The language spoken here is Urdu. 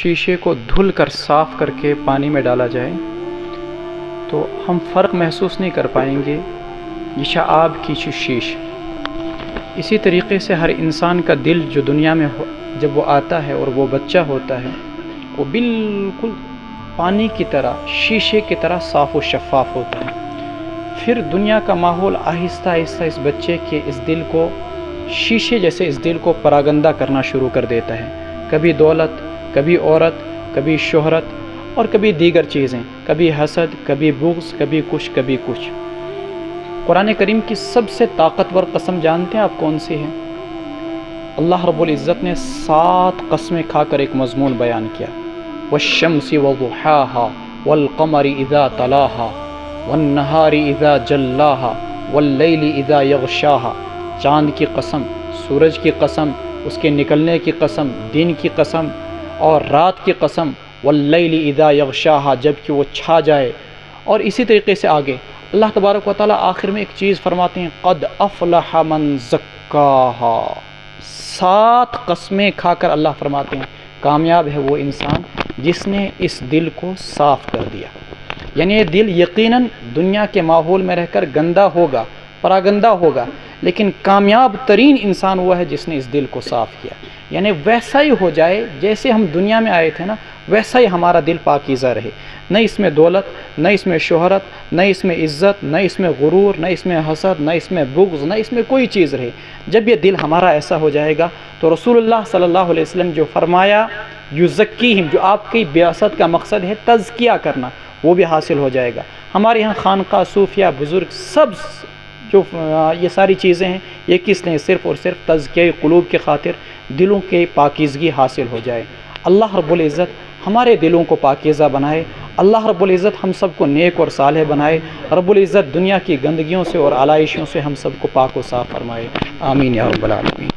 شیشے کو دھل کر صاف کر کے پانی میں ڈالا جائے تو ہم فرق محسوس نہیں کر پائیں گے یہ شعاب کی شیش۔ اسی طریقے سے ہر انسان کا دل جو دنیا میں جب وہ آتا ہے اور وہ بچہ ہوتا ہے وہ بالکل پانی کی طرح، شیشے کی طرح صاف و شفاف ہوتا ہے۔ پھر دنیا کا ماحول آہستہ آہستہ اس بچے کے اس دل کو، شیشے جیسے اس دل کو پراگندہ کرنا شروع کر دیتا ہے۔ کبھی دولت، کبھی عورت، کبھی شہرت اور کبھی دیگر چیزیں، کبھی حسد، کبھی بغض، کبھی کچھ۔ قرآن کریم کی سب سے طاقتور قسم جانتے ہیں آپ کون سی ہے؟ اللہ رب العزت نے 7 قسمیں کھا کر ایک مضمون بیان کیا۔ والشمس وضحاها والقمر اذا تلاها والنہار اذا جلاها واللیل اذا یغشاها۔ چاند کی قسم، سورج کی قسم، اس کے نکلنے کی قسم، دن کی قسم اور رات کی قسم، واللیل اذا یغشاها، جب کہ وہ چھا جائے۔ اور اسی طریقے سے آگے اللہ تبارک و تعالیٰ آخر میں ایک چیز فرماتے ہیں، قد افلح من زکاها۔ 7 قسمیں کھا کر اللہ فرماتے ہیں کامیاب ہے وہ انسان جس نے اس دل کو صاف کر دیا۔ یعنی یہ دل یقیناً دنیا کے ماحول میں رہ کر گندا ہوگا، پراگندہ ہوگا، لیکن کامیاب ترین انسان وہ ہے جس نے اس دل کو صاف کیا۔ یعنی ویسا ہی ہو جائے جیسے ہم دنیا میں آئے تھے نا، ویسا ہی ہمارا دل پاکیزہ رہے، نہ اس میں دولت، نہ اس میں شہرت، نہ اس میں عزت، نہ اس میں غرور، نہ اس میں حسد، نہ اس میں بغض، نہ اس میں کوئی چیز رہے۔ جب یہ دل ہمارا ایسا ہو جائے گا تو رسول اللہ صلی اللہ علیہ وسلم جو فرمایا یزکیہم، جو آپ کی بعثت کا مقصد ہے تزکیہ کرنا، وہ بھی حاصل ہو جائے گا۔ ہمارے یہاں خانقاہ، صوفیہ، بزرگ سب جو یہ ساری چیزیں ہیں یہ کس نے؟ صرف اور صرف تزکیہ قلوب کی خاطر، دلوں کی پاکیزگی حاصل ہو جائے۔ اللہ رب العزت ہمارے دلوں کو پاکیزہ بنائے، اللہ رب العزت ہم سب کو نیک اور صالح بنائے، رب العزت دنیا کی گندگیوں سے اور علائشوں سے ہم سب کو پاک و صاف فرمائے، آمین یا رب العالمین۔